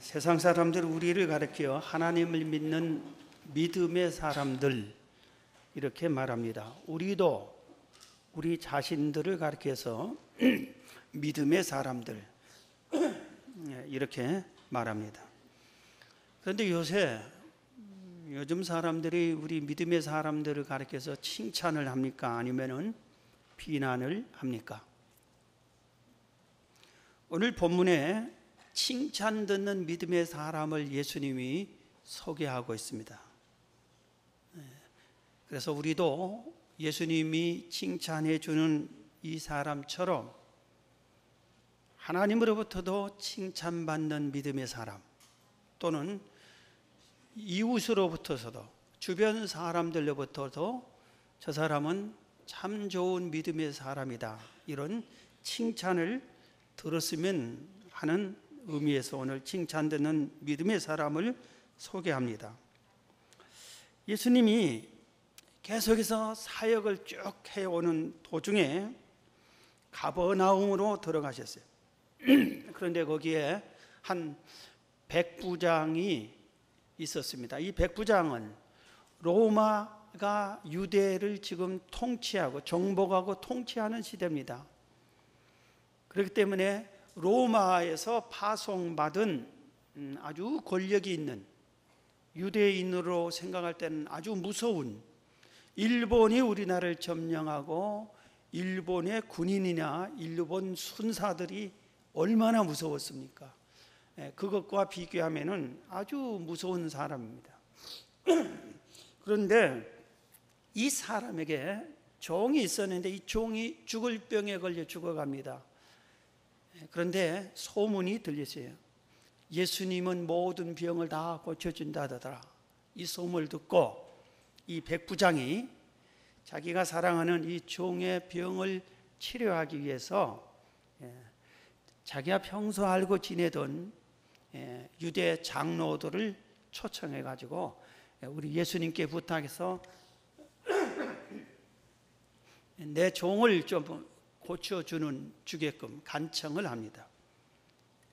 세상 사람들 우리를 가리켜 하나님을 믿는 믿음의 사람들 이렇게 말합니다. 우리도 우리 자신들을 가리켜서 믿음의 사람들 이렇게 말합니다. 그런데 요즘 사람들이 우리 믿음의 사람들을 가리켜서 칭찬을 합니까? 아니면은 비난을 합니까? 오늘 본문에 칭찬 듣는 믿음의 사람을 예수님이 소개하고 있습니다. 그래서 우리도 예수님이 칭찬해 주는 이 사람처럼 하나님으로부터도 칭찬받는 믿음의 사람, 또는 이웃으로부터서도, 주변 사람들로부터도 저 사람은 참 좋은 믿음의 사람이다, 이런 칭찬을 들었으면 하는 의미에서 오늘 칭찬 듣는 믿음의 사람을 소개합니다. 예수님이 계속해서 사역을 쭉 해오는 도중에 가버나움으로 들어가셨어요. 그런데 거기에 한 백부장이 있었습니다. 이 백부장은 로마가 유대를 지금 통치하고 정복하고 통치하는 시대입니다. 그렇기 때문에 로마에서 파송받은 아주 권력이 있는, 유대인으로 생각할 때는 아주 무서운, 일본이 우리나라를 점령하고 일본의 군인이나 일본 순사들이 얼마나 무서웠습니까? 그것과 비교하면 아주 무서운 사람입니다. 그런데 이 사람에게 종이 있었는데 이 종이 죽을 병에 걸려 죽어갑니다. 그런데 소문이 들렸어요. 예수님은 모든 병을 다 고쳐준다더라. 이 소문을 듣고 이 백부장이 자기가 사랑하는 이 종의 병을 치료하기 위해서 자기가 평소 알고 지내던 유대 장로들을 초청해 가지고 우리 예수님께 부탁해서 내 종을 좀 고쳐주게끔 간청을 합니다.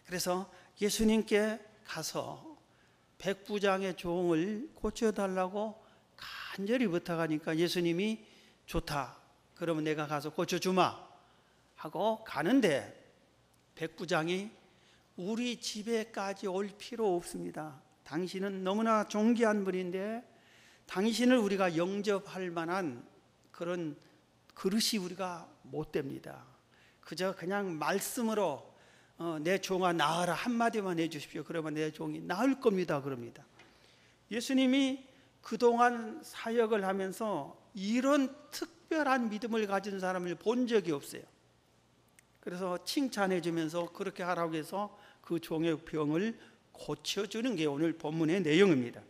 그래서 예수님께 가서 백부장의 종을 고쳐달라고 간절히 부탁하니까 예수님이 좋다, 그러면 내가 가서 고쳐주마 하고 가는데 백부장이 우리 집에까지 올 필요 없습니다. 당신은 너무나 존귀한 분인데 당신을 우리가 영접할 만한 그런 그릇이 우리가 못 됩니다. 그냥 말씀으로 내 종아 나으라 한마디만 해주십시오. 그러면 내 종이 나을 겁니다. 그럽니다. 예수님이 그동안 사역을 하면서 이런 특별한 믿음을 가진 사람을 본 적이 없어요. 그래서 칭찬해 주면서 그렇게 하라고 해서 그 종의 병을 고쳐주는 게 오늘 본문의 내용입니다.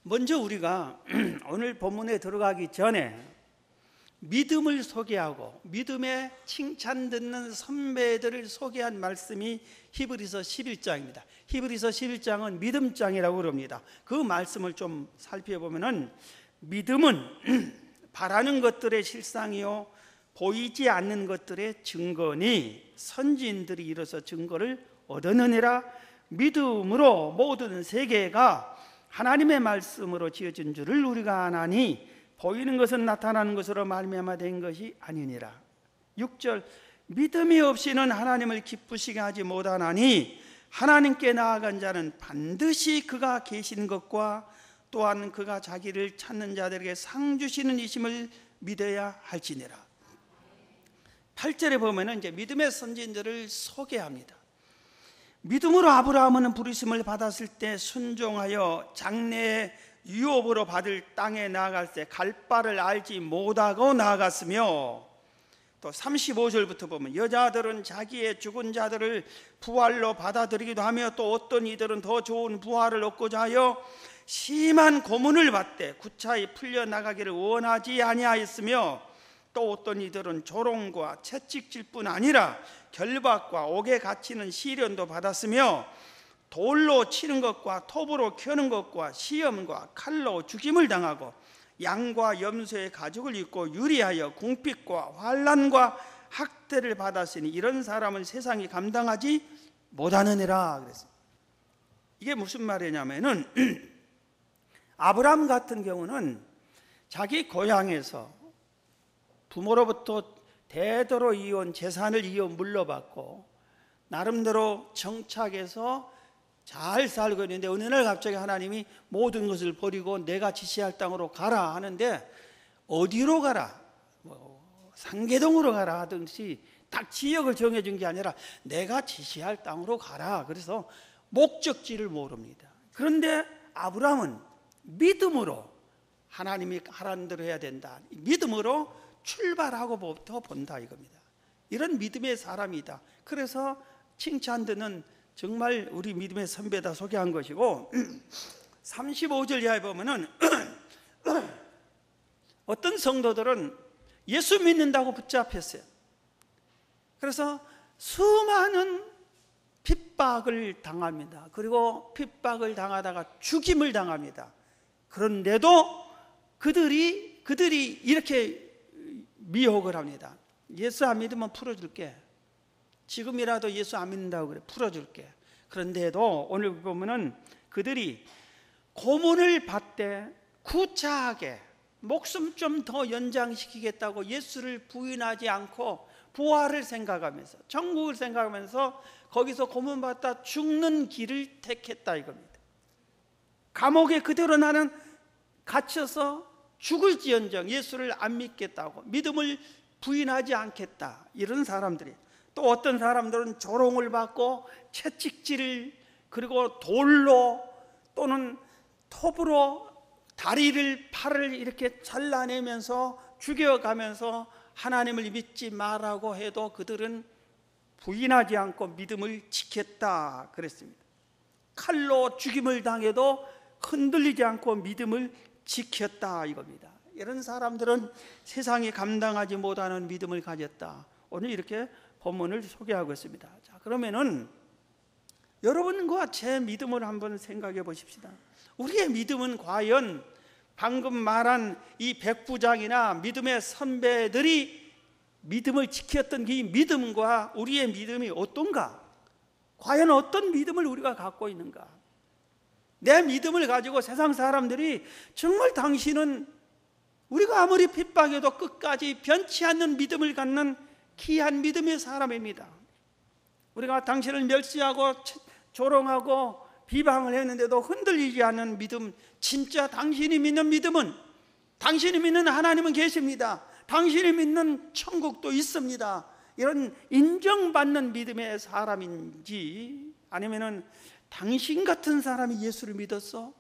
먼저 우리가 오늘 본문에 들어가기 전에 믿음을 소개하고 믿음의 칭찬 듣는 선배들을 소개한 말씀이 히브리서 11장입니다. 히브리서 11장은 믿음장이라고 그럽니다. 그 말씀을 좀 살펴보면은 믿음은 바라는 것들의 실상이요 보이지 않는 것들의 증거니 선지인들이 이로써 증거를 얻었느니라. 믿음으로 모든 세계가 하나님의 말씀으로 지어진 줄을 우리가 아나니 보이는 것은 나타나는 것으로 말미암아 된 것이 아니니라. 6절 믿음이 없이는 하나님을 기쁘시게 하지 못하나니 하나님께 나아간 자는 반드시 그가 계신 것과 또한 그가 자기를 찾는 자들에게 상 주시는 이심을 믿어야 할지니라. 8절에 보면은 이제 믿음의 선지자들을 소개합니다. 믿음으로 아브라함은 부르심을 받았을 때 순종하여 장래의 유업으로 받을 땅에 나아갈 때 갈 바를 알지 못하고 나아갔으며, 또 35절부터 보면 여자들은 자기의 죽은 자들을 부활로 받아들이기도 하며 또 어떤 이들은 더 좋은 부활을 얻고자 하여 심한 고문을 받되 구차히 풀려나가기를 원하지 아니하였으며, 또 어떤 이들은 조롱과 채찍질 뿐 아니라 결박과 옥에 갇히는 시련도 받았으며 돌로 치는 것과 톱으로 켜는 것과 시험과 칼로 죽임을 당하고 양과 염소의 가죽을 입고 유리하여 궁핍과 환난과 학대를 받았으니 이런 사람은 세상이 감당하지 못하는 애라 그랬어요. 이게 무슨 말이냐면은 아브라함 같은 경우는 자기 고향에서 부모로부터 대대로 이어온 재산을 물려받고 나름대로 정착해서 잘 살고 있는데 어느 날 갑자기 하나님이 모든 것을 버리고 내가 지시할 땅으로 가라 하는데 어디로 가라? 상계동으로 가라 하듯이 딱 지역을 정해준 게 아니라 내가 지시할 땅으로 가라. 그래서 목적지를 모릅니다. 그런데 아브라함은 믿음으로 하나님이 하라는 대로 해야 된다. 믿음으로 출발하고부터 본다 이겁니다. 이런 믿음의 사람이다. 그래서 칭찬 듣는 정말 우리 믿음의 선배다 소개한 것이고 35절 이하에 보면은 어떤 성도들은 예수 믿는다고 붙잡혔어요. 그래서 수많은 핍박을 당합니다. 그리고 핍박을 당하다가 죽임을 당합니다. 그런데도 그들이 이렇게 미혹을 합니다. 예수 안 믿으면 풀어줄게. 지금이라도 예수 안 믿는다고 그래. 풀어줄게. 그런데도 오늘 보면은 그들이 고문을 받되 구차하게 목숨 좀 더 연장시키겠다고 예수를 부인하지 않고 부활을 생각하면서 천국을 생각하면서 거기서 고문받다 죽는 길을 택했다 이겁니다. 감옥에 그대로 나는 갇혀서 죽을지언정 예수를 안 믿겠다고 믿음을 부인하지 않겠다 이런 사람들이, 또 어떤 사람들은 조롱을 받고 채찍질을 그리고 돌로 또는 톱으로 다리를 팔을 이렇게 잘라내면서 죽여가면서 하나님을 믿지 말라고 해도 그들은 부인하지 않고 믿음을 지켰다 그랬습니다. 칼로 죽임을 당해도 흔들리지 않고 믿음을 지켰다 이겁니다. 이런 사람들은 세상이 감당하지 못하는 믿음을 가졌다. 오늘 이렇게 본문을 소개하고 있습니다. 자, 그러면은 여러분과 제 믿음을 한번 생각해 보십시다. 우리의 믿음은 과연 방금 말한 이 백부장이나 믿음의 선배들이 믿음을 지켰던 이 믿음과 우리의 믿음이 어떤가? 과연 어떤 믿음을 우리가 갖고 있는가? 내 믿음을 가지고 세상 사람들이 정말 당신은 우리가 아무리 핍박해도 끝까지 변치 않는 믿음을 갖는 귀한 믿음의 사람입니다. 우리가 당신을 멸시하고 조롱하고 비방을 했는데도 흔들리지 않는 믿음, 진짜 당신이 믿는 믿음은, 당신이 믿는 하나님은 계십니다. 당신이 믿는 천국도 있습니다. 이런 인정받는 믿음의 사람인지, 아니면은 당신 같은 사람이 예수를 믿었어?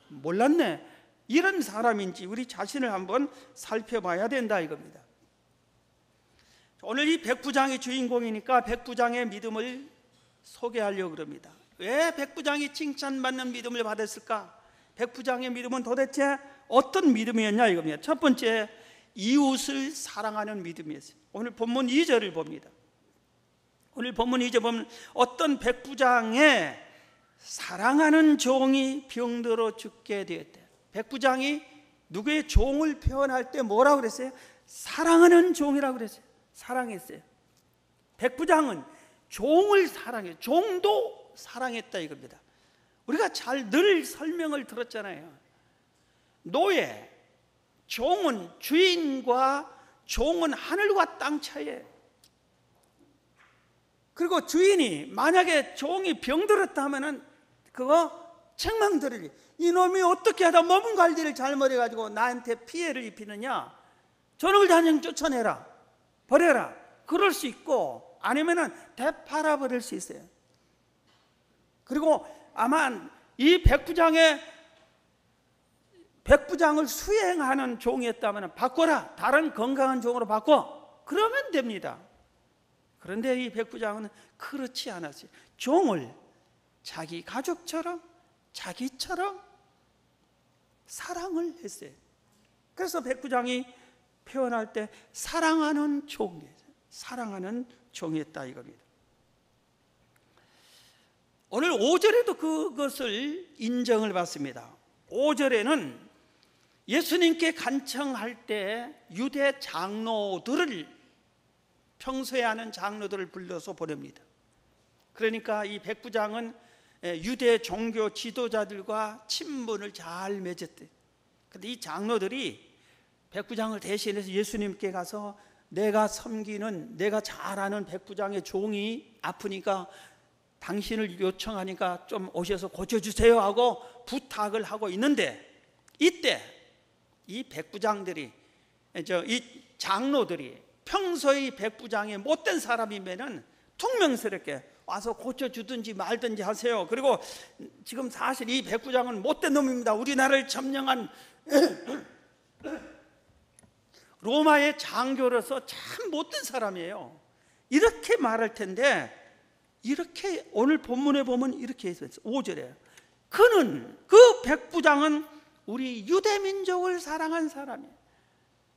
몰랐네. 이런 사람인지 우리 자신을 한번 살펴봐야 된다 이겁니다. 오늘 이 백부장이 주인공이니까 백부장의 믿음을 소개하려고 그럽니다. 왜 백부장이 칭찬받는 믿음을 받았을까? 백부장의 믿음은 도대체 어떤 믿음이었냐 이겁니다. 첫 번째, 이웃을 사랑하는 믿음이었어요. 오늘 본문 2절을 봅니다. 오늘 본문 2절 보면 어떤 백부장의 사랑하는 종이 병들어 죽게 되었대. 백부장이 누구의 종을 표현할 때 뭐라고 그랬어요? 사랑하는 종이라고 그랬어요. 사랑했어요. 백부장은 종을 사랑해요. 종도 사랑했다 이겁니다. 우리가 늘 설명을 들었잖아요. 노예, 종은 주인과 종은 하늘과 땅 차이예요. 그리고 주인이 만약에 종이 병들었다 하면은 그거 책망 들으리. 이놈이 어떻게 하다 몸 관리를 잘못해가지고 나한테 피해를 입히느냐, 저놈을 당장 쫓아내라, 버려라, 그럴 수 있고, 아니면은 되팔아버릴 수 있어요. 그리고 아마 이 백부장을 수행하는 종이었다면 바꿔라, 다른 건강한 종으로 바꿔, 그러면 됩니다. 그런데 이 백부장은 그렇지 않았어요. 종을 자기 가족처럼, 자기처럼 사랑을 했어요. 그래서 백부장이 표현할 때 사랑하는 종이에요. 사랑하는 종이었다 이겁니다. 오늘 5절에도 그것을 인정을 받습니다. 5절에는 예수님께 간청할 때 유대 장로들을, 평소에 하는 장로들을 불러서 보냅니다. 그러니까 이 백부장은 유대 종교 지도자들과 친분을 잘 맺었대. 근데 이 장로들이 백부장을 대신해서 예수님께 가서 내가 섬기는, 내가 잘 아는 백부장의 종이 아프니까 당신을 요청하니까 좀 오셔서 고쳐주세요 하고 부탁을 하고 있는데, 이때 이 백부장들이, 이 장로들이 평소의 백부장이 못된 사람이면은 퉁명스럽게 와서 고쳐주든지 말든지 하세요. 그리고 지금 사실 이 백부장은 못된 놈입니다. 우리나라를 점령한 로마의 장교로서 참 못된 사람이에요. 이렇게 말할 텐데, 이렇게 오늘 본문에 보면 이렇게 있어요. 5절에 그 백부장은 우리 유대민족을 사랑한 사람이에요.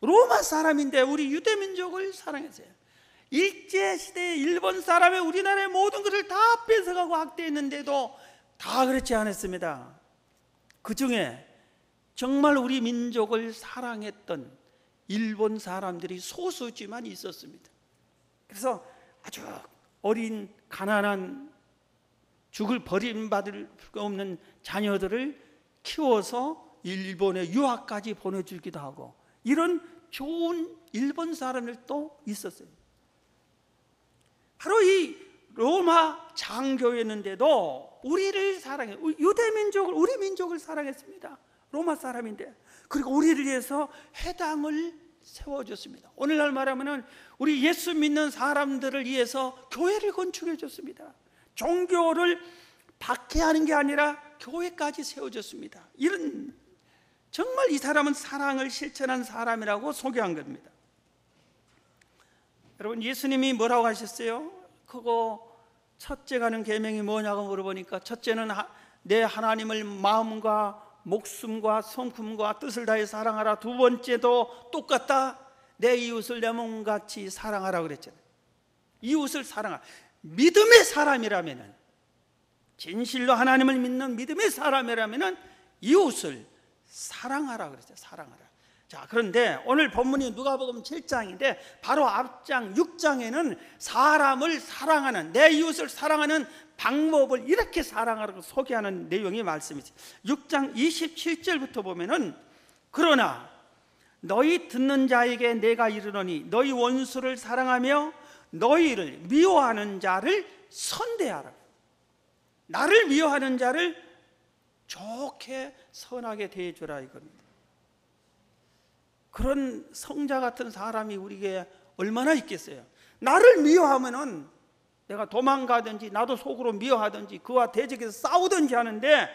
로마 사람인데 우리 유대민족을 사랑했어요. 일제시대에 일본 사람의 우리나라의 모든 것을 다 뺏어가고 학대했는데도 다 그렇지 않았습니다. 그 중에 정말 우리 민족을 사랑했던 일본 사람들이 소수지만 있었습니다. 그래서 아주 어린 가난한 죽을 버림받을 수 없는 자녀들을 키워서 일본에 유학까지 보내주기도 하고, 이런 좋은 일본 사람들도 있었어요. 바로 이 로마 장교였는데도 우리를 사랑해, 유대민족을, 우리 민족을 사랑했습니다. 로마 사람인데. 그리고 우리를 위해서 회당을 세워줬습니다. 오늘날 말하면 우리 예수 믿는 사람들을 위해서 교회를 건축해 줬습니다. 종교를 박해하는 게 아니라 교회까지 세워줬습니다. 이런, 정말 이 사람은 사랑을 실천한 사람이라고 소개한 겁니다. 여러분, 예수님이 뭐라고 하셨어요? 그거 첫째 가는 계명이 뭐냐고 물어보니까, 첫째는 내 하나님을 마음과 목숨과 성품과 뜻을 다해 사랑하라. 두 번째도 똑같다. 내 이웃을 내 몸같이 사랑하라 그랬잖아요. 이웃을 사랑하라. 믿음의 사람이라면, 진실로 하나님을 믿는 믿음의 사람이라면 이웃을 사랑하라 그랬어요. 사랑하라. 자, 그런데 오늘 본문이 누가복음 7장인데 바로 앞장 6장에는 사람을 사랑하는, 내 이웃을 사랑하는 방법을 이렇게 사랑하라고 소개하는 내용이 말씀이죠. 6장 27절부터 보면은, 그러나 너희 듣는 자에게 내가 이르노니 너희 원수를 사랑하며 너희를 미워하는 자를 선대하라. 나를 미워하는 자를 좋게 선하게 대해주라 이겁니다. 그런 성자 같은 사람이 우리에게 얼마나 있겠어요? 나를 미워하면은 내가 도망가든지 나도 속으로 미워하든지 그와 대적해서 싸우든지 하는데,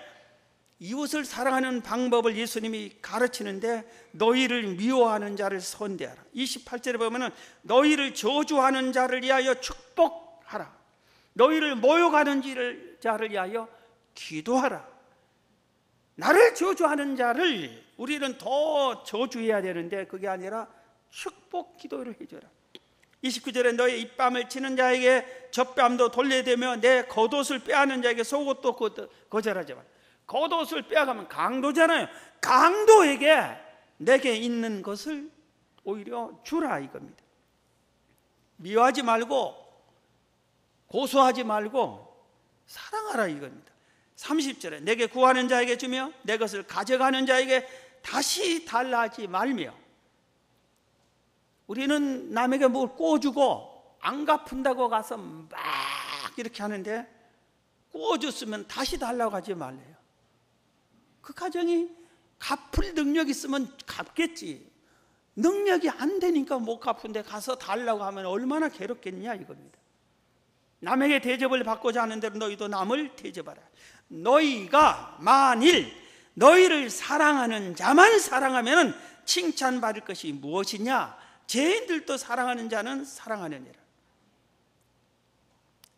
이웃을 사랑하는 방법을 예수님이 가르치는데 너희를 미워하는 자를 선대하라. 28절에 보면은 너희를 저주하는 자를 위하여 축복하라. 너희를 모욕하는 자를 위하여 기도하라. 나를 저주하는 자를 우리는 더 저주해야 되는데 그게 아니라 축복 기도를 해줘라. 29절에 너의 입밤을 치는 자에게 젖밤도 돌려대며 내 겉옷을 빼앗는 자에게 속옷도 거절하지 마라. 겉옷을 빼앗으면 강도잖아요. 강도에게 내게 있는 것을 오히려 주라 이겁니다. 미워하지 말고 고소하지 말고 사랑하라 이겁니다. 30절에 내게 구하는 자에게 주며 내 것을 가져가는 자에게 다시 달라 하지 말며. 우리는 남에게 뭘 꿔주고 안 갚은다고 가서 막 이렇게 하는데, 꿔줬으면 다시 달라고 하지 말래요. 그 가정이 갚을 능력이 있으면 갚겠지. 능력이 안 되니까 못 갚은데 가서 달라고 하면 얼마나 괴롭겠냐 이겁니다. 남에게 대접을 받고자 하는 대로 너희도 남을 대접하라. 너희가 만일 너희를 사랑하는 자만 사랑하면 칭찬받을 것이 무엇이냐? 죄인들도 사랑하는 자는 사랑하느니라.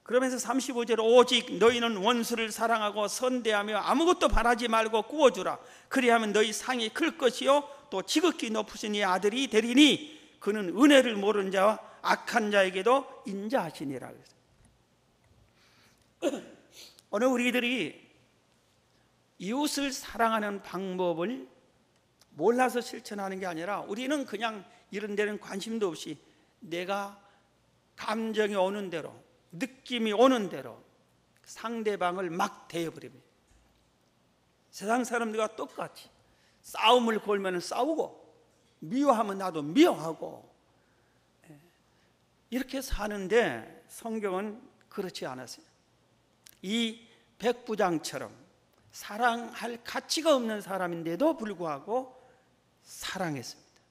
그러면서 35절 오직 너희는 원수를 사랑하고 선대하며 아무것도 바라지 말고 구워주라. 그리하면 너희 상이 클 것이요 또 지극히 높으신 이 아들이 되리니 그는 은혜를 모르는 자와 악한 자에게도 인자하시니라. 오늘 우리들이 이웃을 사랑하는 방법을 몰라서 실천하는 게 아니라, 우리는 그냥 이런 데는 관심도 없이 내가 감정이 오는 대로, 느낌이 오는 대로, 상대방을 막 대해버립니다. 세상 사람들과 똑같이 싸움을 걸면 싸우고, 미워하면 나도 미워하고, 이렇게 사는데 성경은 그렇지 않았어요. 이 백부장처럼 사랑할 가치가 없는 사람인데도 불구하고 사랑했습니다.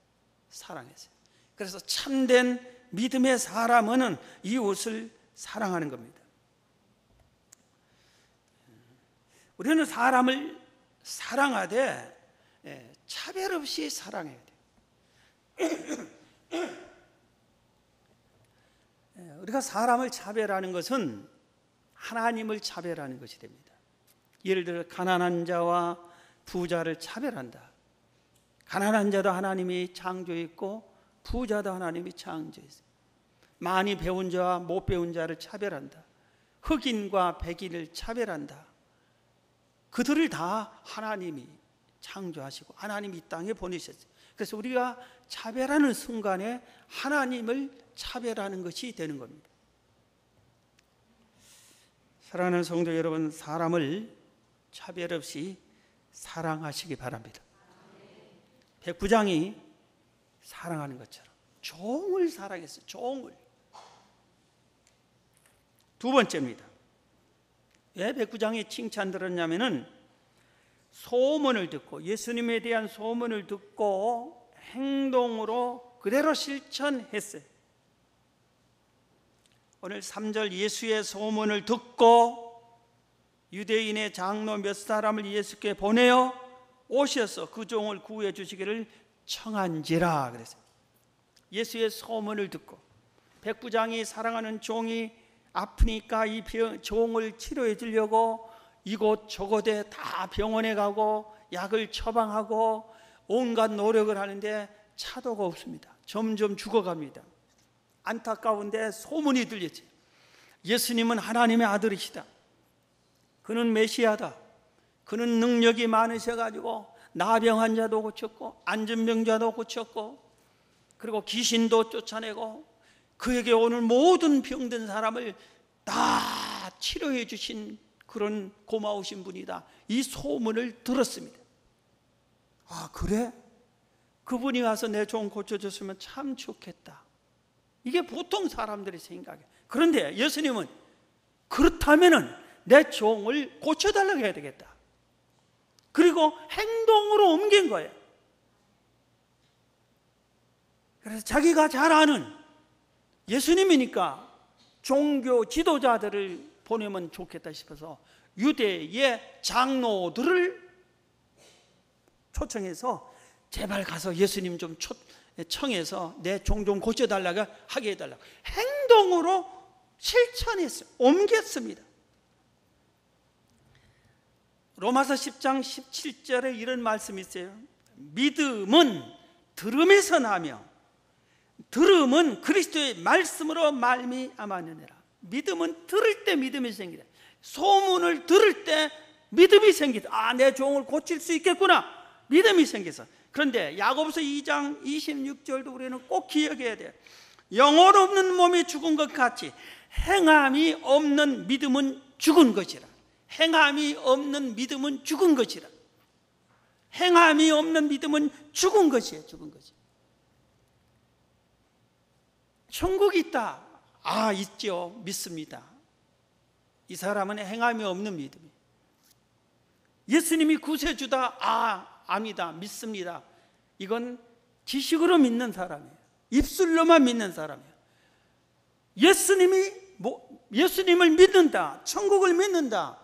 사랑했어요. 그래서 참된 믿음의 사람은 이웃을 사랑하는 겁니다. 우리는 사람을 사랑하되 차별 없이 사랑해야 돼요. 우리가 사람을 차별하는 것은 하나님을 차별하는 것이 됩니다. 예를 들어 가난한 자와 부자를 차별한다. 가난한 자도 하나님이 창조했고 부자도 하나님이 창조했어요. 많이 배운 자와 못 배운 자를 차별한다. 흑인과 백인을 차별한다. 그들을 다 하나님이 창조하시고 하나님이 이 땅에 보내셨어요. 그래서 우리가 차별하는 순간에 하나님을 차별하는 것이 되는 겁니다. 사랑하는 성도 여러분, 사람을 차별 없이 사랑하시기 바랍니다. 백부장이 사랑하는 것처럼 종을 사랑했어요. 종을. 두 번째입니다. 왜 백부장이 칭찬 들었냐면은 소문을 듣고, 예수님에 대한 소문을 듣고 행동으로 그대로 실천했어요. 오늘 3절, 예수의 소문을 듣고 유대인의 장로 몇 사람을 예수께 보내어 오셔서 그 종을 구해 주시기를 청한지라 그랬어요. 예수의 소문을 듣고, 백부장이 사랑하는 종이 아프니까 이 종을 치료해 주려고 이곳 저곳에 다 병원에 가고 약을 처방하고 온갖 노력을 하는데 차도가 없습니다. 점점 죽어갑니다. 안타까운데 소문이 들렸지. 예수님은 하나님의 아들이시다. 그는 메시아다. 그는 능력이 많으셔가지고 나병 환자도 고쳤고 안전병자도 고쳤고 그리고 귀신도 쫓아내고 그에게 오는 모든 병든 사람을 다 치료해 주신 그런 고마우신 분이다. 이 소문을 들었습니다. 아, 그래? 그분이 와서 내 종 고쳐줬으면 참 좋겠다. 이게 보통 사람들의 생각이에요. 그런데 예수님은 그렇다면은 내 종을 고쳐달라고 해야 되겠다. 그리고 행동으로 옮긴 거예요. 그래서 자기가 잘 아는 예수님이니까 종교 지도자들을 보내면 좋겠다 싶어서 유대의 장로들을 초청해서 제발 가서 예수님 좀 청해서 내 종 좀 고쳐달라고 하게 해달라고 행동으로 실천했어요. 옮겼습니다. 로마서 10장 17절에 이런 말씀이 있어요. 믿음은 들음에서 나며 들음은 그리스도의 말씀으로 말미암았느니라. 믿음은 들을 때 믿음이 생기다. 소문을 들을 때 믿음이 생기다. 아, 내 종을 고칠 수 있겠구나. 믿음이 생겨서. 그런데 야고보서 2장 26절도 우리는 꼭 기억해야 돼요. 영혼 없는 몸이 죽은 것 같이 행함이 없는 믿음은 죽은 것이라. 행함이 없는 믿음은 죽은 것이라. 행함이 없는 믿음은 죽은 것이에요. 죽은 것이. 천국이 있다. 아, 있죠. 믿습니다. 이 사람은 행함이 없는 믿음이에요. 예수님이 구세주다. 아, 압니다. 믿습니다. 이건 지식으로 믿는 사람이에요. 입술로만 믿는 사람이에요. 예수님을 믿는다. 천국을 믿는다.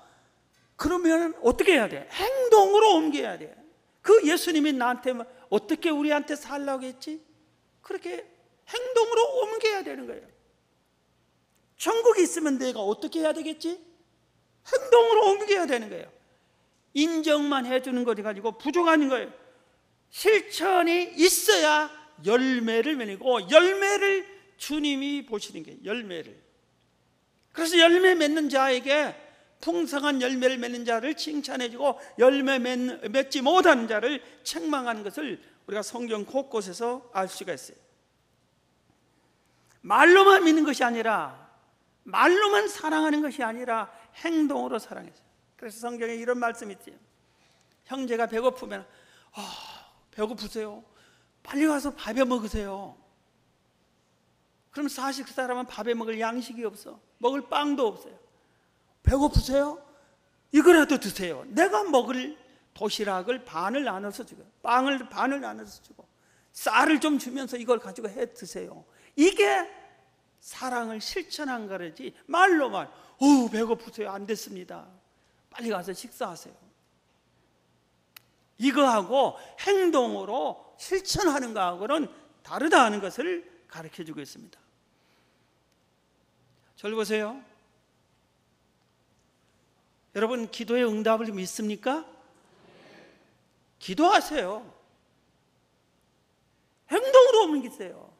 그러면 어떻게 해야 돼? 행동으로 옮겨야 돼. 그 예수님이 나한테 어떻게 우리한테 살라고 했지? 그렇게 행동으로 옮겨야 되는 거예요. 천국이 있으면 내가 어떻게 해야 되겠지? 행동으로 옮겨야 되는 거예요. 인정만 해주는 것이 가지고 부족한 거예요. 실천이 있어야 열매를 맺고, 열매를 주님이 보시는 게 열매를. 그래서 열매 맺는 자에게 풍성한 열매를 맺는 자를 칭찬해주고 열매 맺지 못하는 자를 책망하는 것을 우리가 성경 곳곳에서 알 수가 있어요. 말로만 믿는 것이 아니라 말로만 사랑하는 것이 아니라 행동으로 사랑했어요. 그래서 성경에 이런 말씀이 있지. 형제가 배고프면 배고프세요? 빨리 가서 밥에 먹으세요. 그럼 사실 그 사람은 밥에 먹을 양식이 없어. 먹을 빵도 없어요. 배고프세요? 이거라도 드세요. 내가 먹을 도시락을 반을 나눠서 주고, 빵을 반을 나눠서 주고, 쌀을 좀 주면서 이걸 가지고 해 드세요. 이게 사랑을 실천한 거지. 말로만 배고프세요? 안 됐습니다. 빨리 가서 식사하세요. 이거하고 행동으로 실천하는 거하고는 다르다는 것을 가르쳐주고 있습니다. 저를 보세요. 여러분, 기도의 응답을 믿습니까? 기도하세요. 행동으로 옮기세요.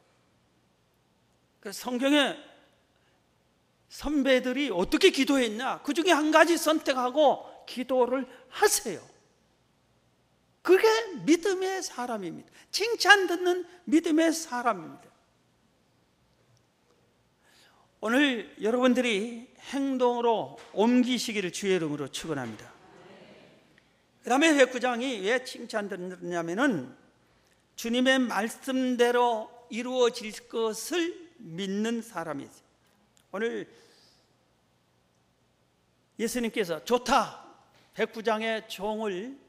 그래서 성경에 선배들이 어떻게 기도했냐, 그 중에 한 가지 선택하고 기도를 하세요. 그게 믿음의 사람입니다. 칭찬 듣는 믿음의 사람입니다. 오늘 여러분들이 행동으로 옮기시기를 주의 이름으로 축원합니다. 그 다음에 백부장이 왜 칭찬 듣느냐면은 주님의 말씀대로 이루어질 것을 믿는 사람이죠. 오늘 예수님께서 좋다, 백부장의 종을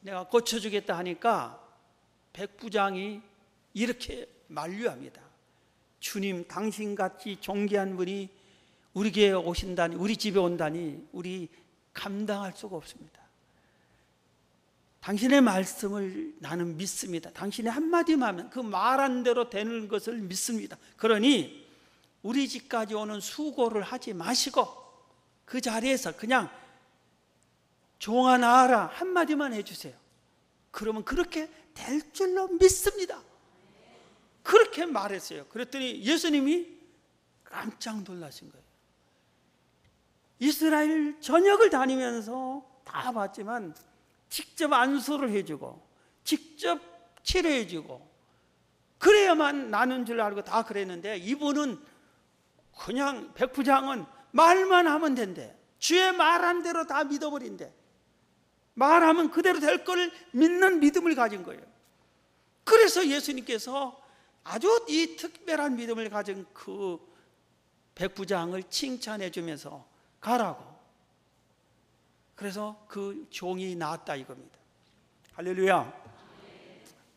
내가 고쳐주겠다 하니까 백부장이 이렇게 만류합니다. 주님, 당신같이 존귀한 분이 우리 교회에 오신다니, 우리 집에 온다니 우리 감당할 수가 없습니다. 당신의 말씀을 나는 믿습니다. 당신의 한마디만 하면 그 말한 대로 되는 것을 믿습니다. 그러니 우리 집까지 오는 수고를 하지 마시고 그 자리에서 그냥 종아 나아라 한마디만 해주세요. 그러면 그렇게 될 줄로 믿습니다. 그렇게 말했어요. 그랬더니 예수님이 깜짝 놀라신 거예요. 이스라엘 전역을 다니면서 다 봤지만 직접 안수를 해주고 직접 치료해주고 그래야만 나는 줄 알고 다 그랬는데, 이분은 그냥 백부장은 말만 하면 된대. 주의 말한 대로 다 믿어버린대. 말하면 그대로 될 걸 믿는 믿음을 가진 거예요. 그래서 예수님께서 아주 이 특별한 믿음을 가진 그 백부장을 칭찬해 주면서 가라고. 그래서 그 종이 나았다 이겁니다. 할렐루야.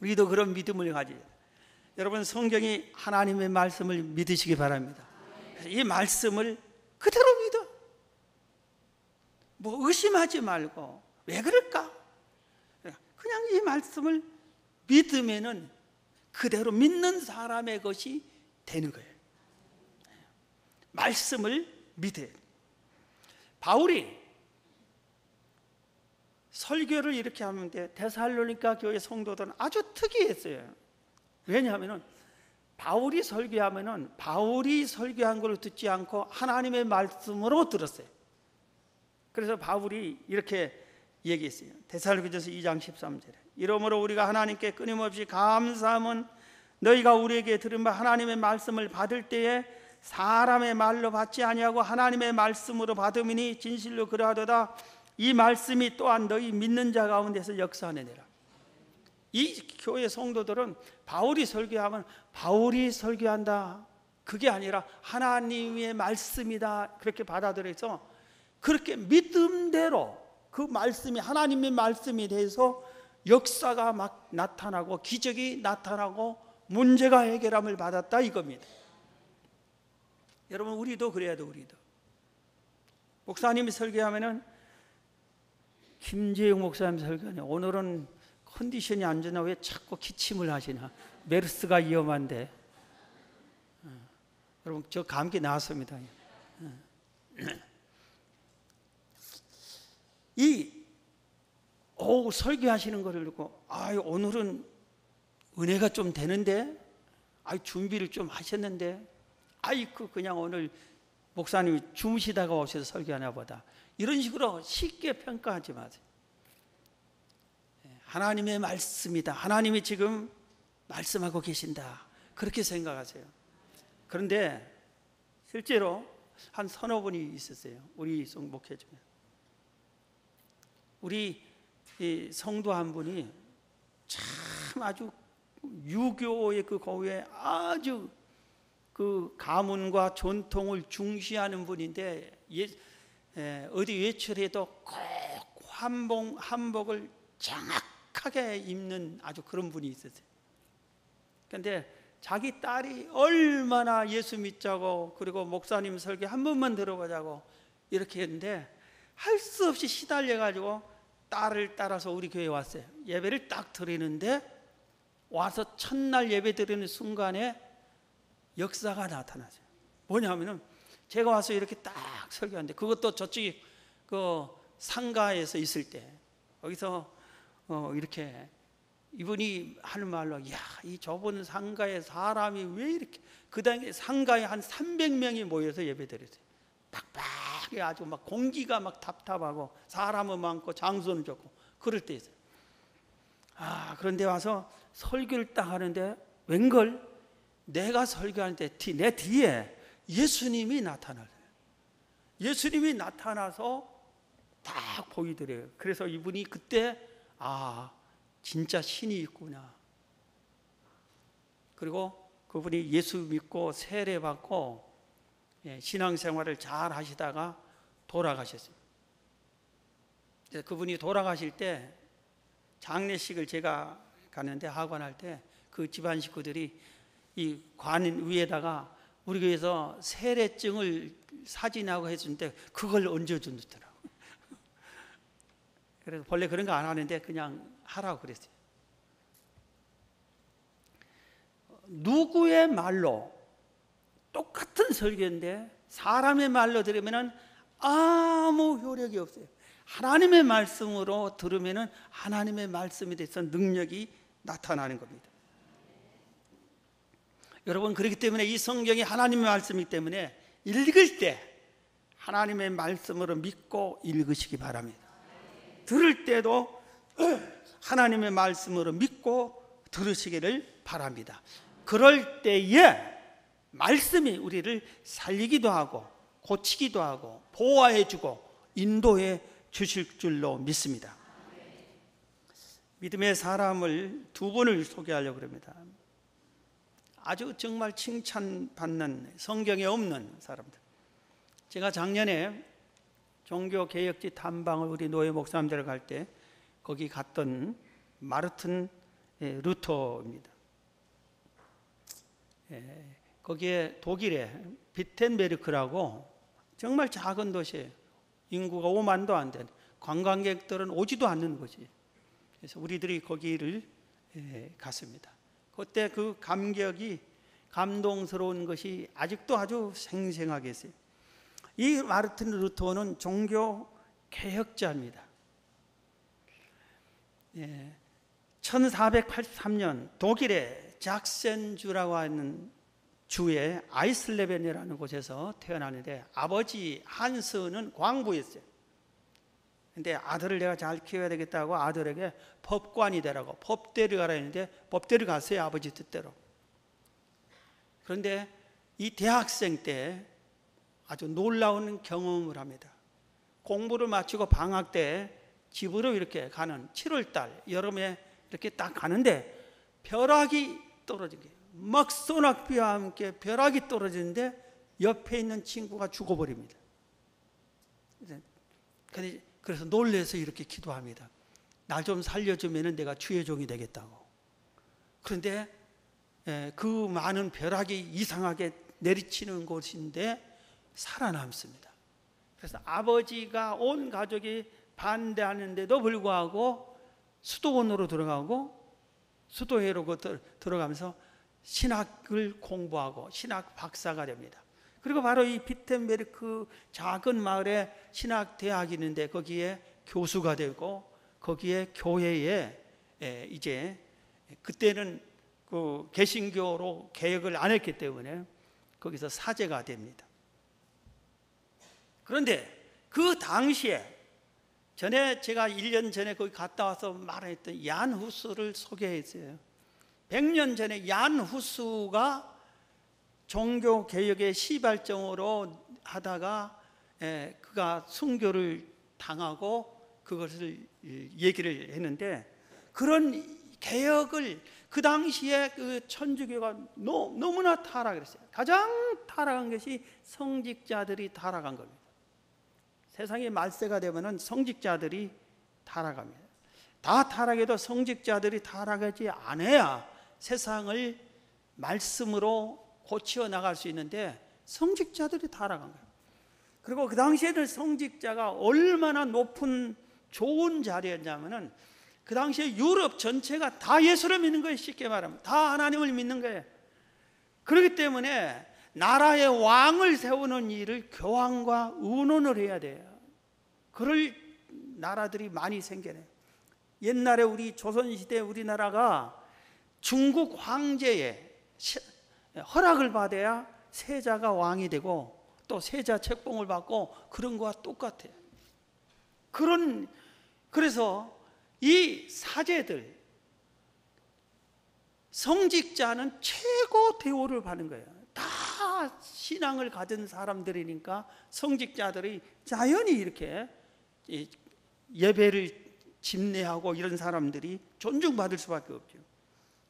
우리도 그런 믿음을 가지자. 여러분, 성경이 하나님의 말씀을 믿으시기 바랍니다. 이 말씀을 그대로 믿어. 뭐 의심하지 말고 왜 그럴까? 그냥 이 말씀을 믿으면은 그대로 믿는 사람의 것이 되는 거예요. 말씀을 믿어요. 바울이 설교를 이렇게 하는데 데살로니가 교회 성도들은 아주 특이했어요. 왜냐하면 바울이 설교하면은 바울이 설교한 걸 듣지 않고 하나님의 말씀으로 들었어요. 그래서 바울이 이렇게 얘기했어요. 데살로니가서 2장 13절에 이러므로 우리가 하나님께 끊임없이 감사함은 너희가 우리에게 들은 바 하나님의 말씀을 받을 때에 사람의 말로 받지 아니하고 하나님의 말씀으로 받음이니 진실로 그러하도다. 이 말씀이 또한 너희 믿는 자 가운데서 역사하느니라. 이 교회 성도들은 바울이 설교하면 바울이 설교한다, 그게 아니라 하나님의 말씀이다, 그렇게 받아들여서 그렇게 믿음대로 그 말씀이 하나님의 말씀이 돼서 역사가 막 나타나고 기적이 나타나고 문제가 해결함을 받았다 이겁니다. 여러분, 우리도 그래야 돼. 우리도 목사님이 설교하면은 김재용 목사님 설교하냐, 오늘은 컨디션이 안 좋나, 왜 자꾸 기침을 하시나, 메르스가 위험한데. 여러분, 저 감기 나왔습니다. 설교하시는 거를 듣고 오늘은 은혜가 좀 되는데, 준비를 좀 하셨는데, 그냥 오늘 목사님이 주무시다가 오셔서 설교하나 보다, 이런 식으로 쉽게 평가하지 마세요. 하나님의 말씀이다, 하나님이 지금 말씀하고 계신다, 그렇게 생각하세요. 그런데 실제로 한 서너 분이 있었어요. 우리 목회 중에. 우리 이 성도 한 분이 참 아주 유교의 그 고유에 아주 그 가문과 전통을 중시하는 분인데, 어디 외출해도 꼭 한복을 정확하게 입는 아주 그런 분이 있었어요. 그런데 자기 딸이 얼마나 예수 믿자고, 그리고 목사님 설교 한 번만 들어보자고 이렇게 했는데 할 수 없이 시달려 가지고 딸을 따라서 우리 교회에 왔어요. 예배를 딱 드리는데, 와서 첫날 예배 드리는 순간에 역사가 나타나죠. 뭐냐면은 제가 와서 이렇게 딱 설교하는데, 그것도 저쪽이 그 상가에서 있을 때, 거기서 이렇게 이분이 하는 말로, 야, 이 좁은 상가에 사람이 왜 이렇게, 그 당시에 상가에 한 300명이 모여서 예배드렸어요. 빡빡해, 아주 막 공기가 막 답답하고 사람은 많고 장소는 좋고 그럴 때 있어요. 그런데 와서 설교를 딱 하는데 웬걸 내가 설교하는데 내 뒤에 예수님이 나타나요. 예수님이 나타나서 딱 보이더래요. 그래서 이분이 그때 진짜 신이 있구나. 그리고 그분이 예수 믿고 세례 받고 신앙생활을 잘 하시다가 돌아가셨어요. 그분이 돌아가실 때 장례식을 제가 갔는데, 하관할 때 그 집안 식구들이 이 관 위에다가 우리 교회에서 세례증을 사진하고 해주는데 그걸 얹어준다더라고요. 그래서 본래 그런 거 안 하는데 그냥 하라고 그랬어요. 누구의 말로 똑같은 설교인데 사람의 말로 들으면 아무 효력이 없어요. 하나님의 말씀으로 들으면 하나님의 말씀에 대해서 능력이 나타나는 겁니다. 여러분, 그렇기 때문에 이 성경이 하나님의 말씀이기 때문에 읽을 때 하나님의 말씀으로 믿고 읽으시기 바랍니다. 들을 때도 하나님의 말씀으로 믿고 들으시기를 바랍니다. 그럴 때에 말씀이 우리를 살리기도 하고 고치기도 하고 보호해주고 인도해 주실 줄로 믿습니다. 믿음의 사람을 두 분을 소개하려고 합니다. 아주 정말 칭찬받는, 성경에 없는 사람들. 제가 작년에 종교개혁지 탐방을 우리 노예 목사님들 갈 때 거기 갔던 마르틴 루터입니다. 거기에 독일에 비텐베르크라고 정말 작은 도시예요. 인구가 5만도 안 되는, 관광객들은 오지도 않는 곳이에요. 그래서 우리들이 거기를 갔습니다. 그때 그 감격이, 감동스러운 것이 아직도 아주 생생하게 있어요. 이 마르틴 루터는 종교 개혁자입니다. 1483년 독일의 작센주라고 하는 주의 아이슬레벤이라는 곳에서 태어나는데, 아버지 한스는 광부였어요. 근데 아들을 내가 잘 키워야 되겠다고 아들에게 법관이 되라고, 법대를 가라 했는데 법대를 갔어요, 아버지 뜻대로. 그런데 이 대학생 때 아주 놀라운 경험을 합니다. 공부를 마치고 방학 때 집으로 이렇게 가는 7월달 여름에 이렇게 딱 가는데 벼락이 떨어진 거예요. 막 소낙비와 함께 벼락이 떨어지는데 옆에 있는 친구가 죽어버립니다. 그래서 놀라서 이렇게 기도합니다. 날 좀 살려주면 내가 주의 종이 되겠다고. 그런데 그 많은 벼락이 이상하게 내리치는 곳인데 살아남습니다. 그래서 아버지가 온 가족이 반대하는데도 불구하고 수도원으로 들어가고 수도회로 들어가면서 신학을 공부하고 신학 박사가 됩니다. 그리고 바로 이 비텐베르크 작은 마을에 신학대학이 있는데 거기에 교수가 되고, 거기에 교회에 이제 그때는 그 개신교로 개혁을 안 했기 때문에 거기서 사제가 됩니다. 그런데 그 당시에 전에 제가 1년 전에 거기 갔다 와서 말했던 얀 후스를 소개했어요. 100년 전에 얀 후스가 종교 개혁의 시발점으로 하다가 그가 순교를 당하고 그것을 얘기를 했는데, 그런 개혁을 그 당시에 그 천주교가 너무나 타락했어요. 가장 타락한 것이 성직자들이 타락한 겁니다. 세상이 말세가 되면은 성직자들이 타락합니다. 다 타락해도 성직자들이 타락하지 않아야 세상을 말씀으로 고치어 나갈 수 있는데, 성직자들이 타락한 거예요. 그리고 그 당시에는 성직자가 얼마나 높은 좋은 자리였냐면은, 그 당시에 유럽 전체가 다 예수를 믿는 거예요. 쉽게 말하면 다 하나님을 믿는 거예요. 그렇기 때문에 나라의 왕을 세우는 일을 교황과 의논을 해야 돼요. 그럴 나라들이 많이 생겨요. 옛날에 우리 조선시대 우리나라가 중국 황제의 허락을 받아야 세자가 왕이 되고 또 세자 책봉을 받고, 그런 거와 똑같아요. 그래서 이 사제들, 성직자는 최고 대우를 받는 거예요. 다 신앙을 가진 사람들이니까 성직자들이 자연히 이렇게 예배를 집례하고 이런 사람들이 존중받을 수밖에 없죠.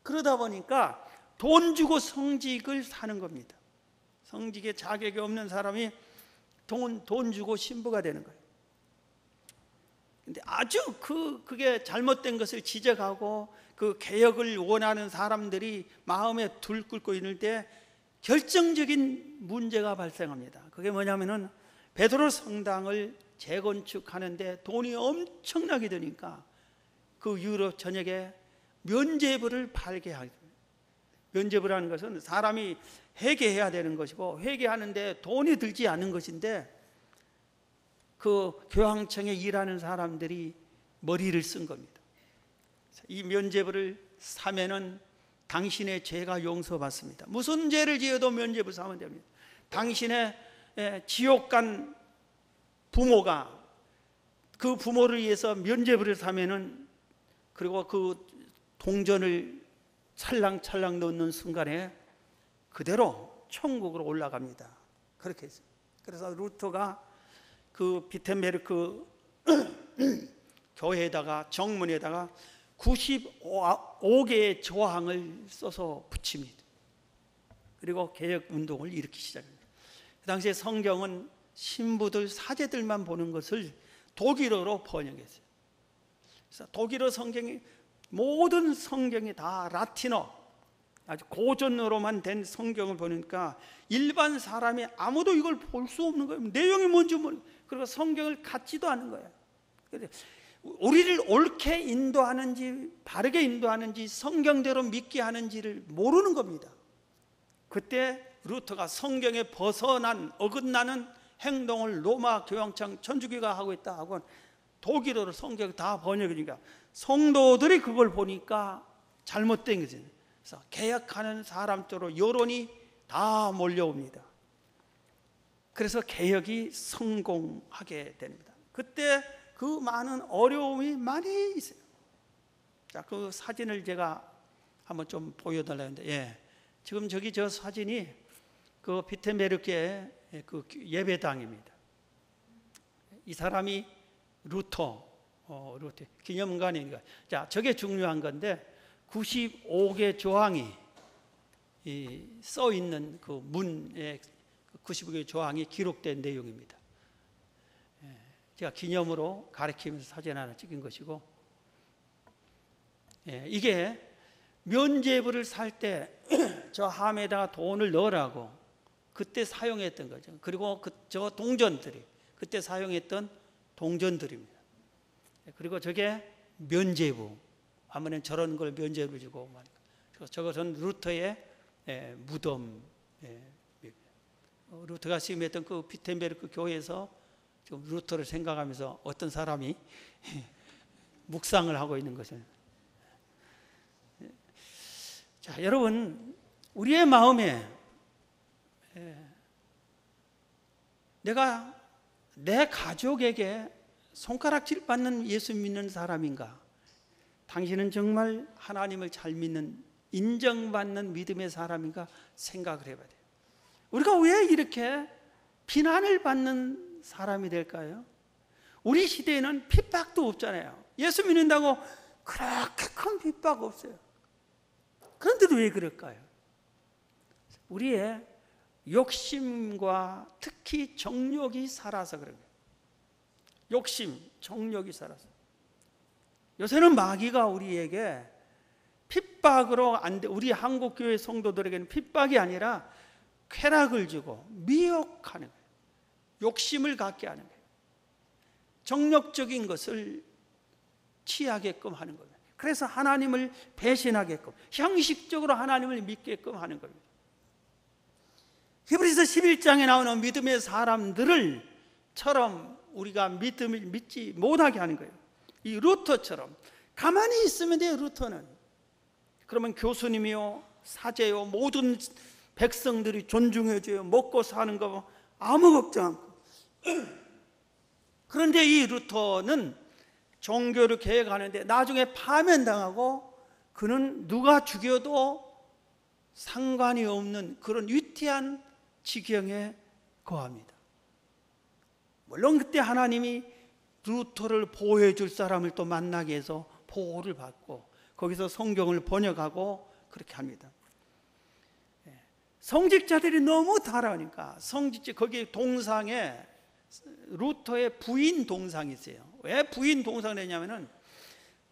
그러다 보니까 돈 주고 성직을 사는 겁니다. 성직에 자격이 없는 사람이 돈 주고 신부가 되는 거예요. 근데 아주 그게 잘못된 것을 지적하고 그 개혁을 원하는 사람들이 마음에 들끓고 있을 때 결정적인 문제가 발생합니다. 그게 뭐냐면은 베드로 성당을 재건축하는데 돈이 엄청나게 드니까 그 유럽 전역에 면죄부를 팔게 하게 됩니다. 면죄부라는 것은 사람이 회개해야 되는 것이고, 회개하는데 돈이 들지 않는 것인데, 그 교황청에 일하는 사람들이 머리를 쓴 겁니다. 이 면죄부를 사면은 당신의 죄가 용서받습니다. 무슨 죄를 지어도 면죄부 사면 됩니다. 당신의 지옥 간 부모가 그 부모를 위해서 면죄부를 사면은, 그리고 그 동전을 찰랑찰랑 넣는 순간에 그대로 천국으로 올라갑니다. 그렇게 했어요. 그래서 루터가 그 비텐베르크 교회에다가 정문에다가 95개의 조항을 써서 붙입니다. 그리고 개혁 운동을 일으키기 시작합니다. 그 당시에 성경은 신부들, 사제들만 보는 것을 독일어로 번역했어요. 그래서 독일어 성경이, 모든 성경이 다 라틴어, 아주 고전어로만 된 성경을 보니까 일반 사람이 아무도 이걸 볼 수 없는 거예요. 내용이 뭔지 모르고, 그리고 성경을 갖지도 않은 거예요. 우리를 옳게 인도하는지 바르게 인도하는지 성경대로 믿게 하는지를 모르는 겁니다. 그때 루터가 성경에 벗어난 어긋나는 행동을 로마 교황청 천주교가 하고 있다 하고 독일어로 성경 다 번역이니까 성도들이 그걸 보니까 잘못된 거죠. 그래서 개혁하는 사람 쪽으로 여론이 다 몰려옵니다. 그래서 개혁이 성공하게 됩니다. 그때 그 많은 어려움이 많이 있어요. 자, 그 사진을 제가 한번 좀 보여달라는데, 지금 저기 저 사진이 그 비텐베르크의 그 예배당입니다. 이 사람이 루터 기념관이니까. 자, 저게 중요한 건데 95개 조항이 써 있는 그 문에 95개 조항이 기록된 내용입니다. 제가 기념으로 가리키면서 사진 하나 찍은 것이고, 이게 면죄부를 살 때 저 함에다가 돈을 넣으라고 그때 사용했던 거죠. 그리고 저 동전들이 그때 사용했던 동전들입니다. 그리고 저게 면죄부, 아무튼 저런 걸 면죄부 주고 말이야. 저것은 루터의 무덤. 루터가 시임했던 그 비텐베르크 교회에서 지금 루터를 생각하면서 어떤 사람이 묵상을 하고 있는 것을. 자, 여러분, 우리의 마음에 내가 내 가족에게 손가락질 받는 예수 믿는 사람인가? 당신은 정말 하나님을 잘 믿는, 인정받는 믿음의 사람인가 생각을 해봐야 돼요. 우리가 왜 이렇게 비난을 받는 사람이 될까요? 우리 시대에는 핍박도 없잖아요. 예수 믿는다고 그렇게 큰 핍박 없어요. 그런데도 왜 그럴까요? 우리의 욕심과 특히 정욕이 살아서 그런 거예요. 욕심, 정욕이 살아서. 요새는 마귀가 우리에게 핍박으로 안 돼. 우리 한국교회 성도들에게는 핍박이 아니라 쾌락을 주고 미혹하는 거예요. 욕심을 갖게 하는 거예요. 정욕적인 것을 취하게끔 하는 겁니다. 그래서 하나님을 배신하게끔, 형식적으로 하나님을 믿게끔 하는 겁니다. 히브리서 11장에 나오는 믿음의 사람들을처럼 우리가 믿음을 믿지 못하게 하는 거예요. 이 루터처럼 가만히 있으면 돼요. 루터는 그러면 교수님이요, 사제요, 모든 백성들이 존중해줘요. 먹고 사는 거 아무 걱정 않고. 그런데 이 루터는 종교를 계획하는데 나중에 파면당하고 그는 누가 죽여도 상관이 없는 그런 위태한 지경에 거합니다. 물론 그때 하나님이 루터를 보호해 줄 사람을 또 만나게 해서 보호를 받고 거기서 성경을 번역하고 그렇게 합니다. 성직자들이 너무 타락하니까 성직자 거기 동상에 루터의 부인 동상이 있어요. 왜 부인 동상을 했냐면은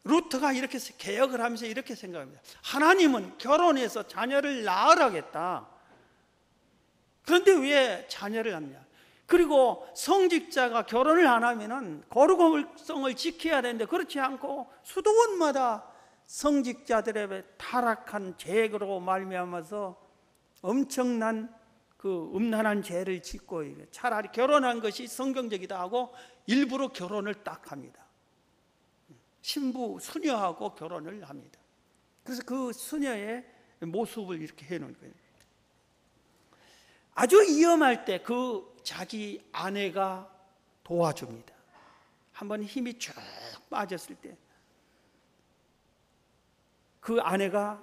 루터가 이렇게 개혁을 하면서 이렇게 생각합니다. 하나님은 결혼해서 자녀를 낳으라겠다. 그런데 왜 자녀를 낳냐? 그리고 성직자가 결혼을 안 하면은 거룩성을 지켜야 되는데 그렇지 않고 수도원마다 성직자들의 타락한 죄로 말미암아서 엄청난 그 음란한 죄를 짓고 차라리 결혼한 것이 성경적이다 하고 일부러 결혼을 딱 합니다. 신부 수녀하고 결혼을 합니다. 그래서 그 수녀의 모습을 이렇게 해놓은 거예요. 아주 위험할 때 그 자기 아내가 도와줍니다. 한번 힘이 쭉 빠졌을 때 그 아내가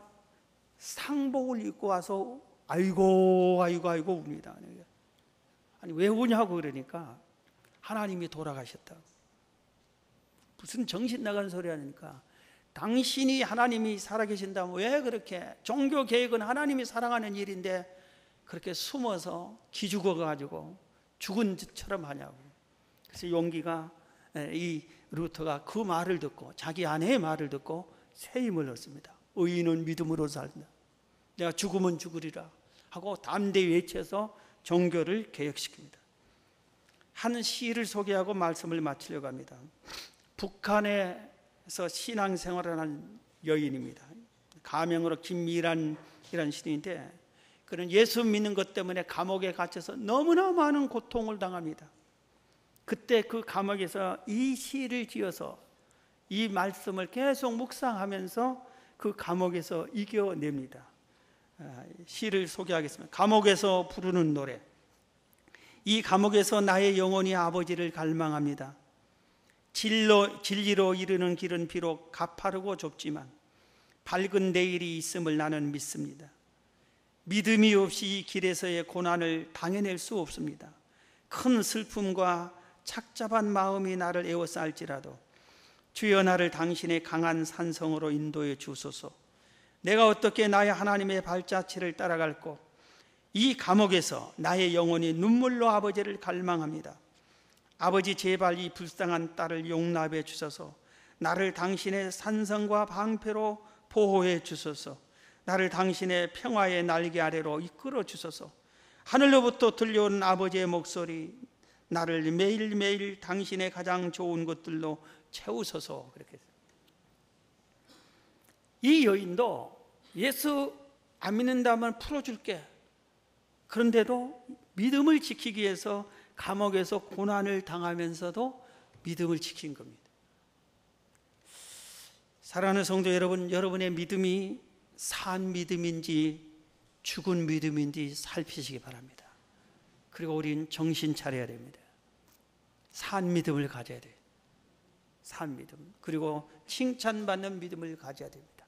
상복을 입고 와서 아이고 웁니다. 아니 왜 우냐고 그러니까 하나님이 돌아가셨다고. 무슨 정신 나간 소리 하니까 당신이 하나님이 살아계신다면 왜 그렇게 종교 개혁은 하나님이 사랑하는 일인데 그렇게 숨어서 기죽어가지고 죽은 짓처럼 하냐고. 그래서 용기가 이 루터가 그 말을 듣고 자기 아내의 말을 듣고 새 힘을 얻습니다. 의인은 믿음으로 산다. 내가 죽으면 죽으리라 하고 담대히 외쳐서 종교를 개혁시킵니다. 한 시를 소개하고 말씀을 마치려고 합니다. 북한에서 신앙생활을 하는 여인입니다. 가명으로 김미란이라는 시인인데 그는 예수 믿는 것 때문에 감옥에 갇혀서 너무나 많은 고통을 당합니다. 그때 그 감옥에서 이 시를 지어서 이 말씀을 계속 묵상하면서 그 감옥에서 이겨냅니다. 시를 소개하겠습니다. 감옥에서 부르는 노래. 이 감옥에서 나의 영혼이 아버지를 갈망합니다. 진리로 이르는 길은 비록 가파르고 좁지만 밝은 내일이 있음을 나는 믿습니다. 믿음이 없이 이 길에서의 고난을 당해낼 수 없습니다. 큰 슬픔과 착잡한 마음이 나를 에워싸할지라도 주여 나를 당신의 강한 산성으로 인도해 주소서. 내가 어떻게 나의 하나님의 발자취를 따라갈꼬. 이 감옥에서 나의 영혼이 눈물로 아버지를 갈망합니다. 아버지 제발 이 불쌍한 딸을 용납해 주소서. 나를 당신의 산성과 방패로 보호해 주소서. 나를 당신의 평화의 날개 아래로 이끌어 주소서. 하늘로부터 들려오는 아버지의 목소리, 나를 매일매일 당신의 가장 좋은 것들로 채우소서. 그렇게 했어요. 이 여인도 예수 안 믿는다면 풀어줄게. 그런데도 믿음을 지키기 위해서 감옥에서 고난을 당하면서도 믿음을 지킨 겁니다. 사랑하는 성도 여러분, 여러분의 믿음이 산 믿음인지 죽은 믿음인지 살피시기 바랍니다. 그리고 우리는 정신 차려야 됩니다. 산 믿음을 가져야 돼요. 산 믿음. 그리고 칭찬받는 믿음을 가져야 됩니다.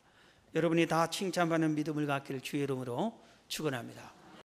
여러분이 다 칭찬받는 믿음을 갖기를 주의 이름으로 축원합니다.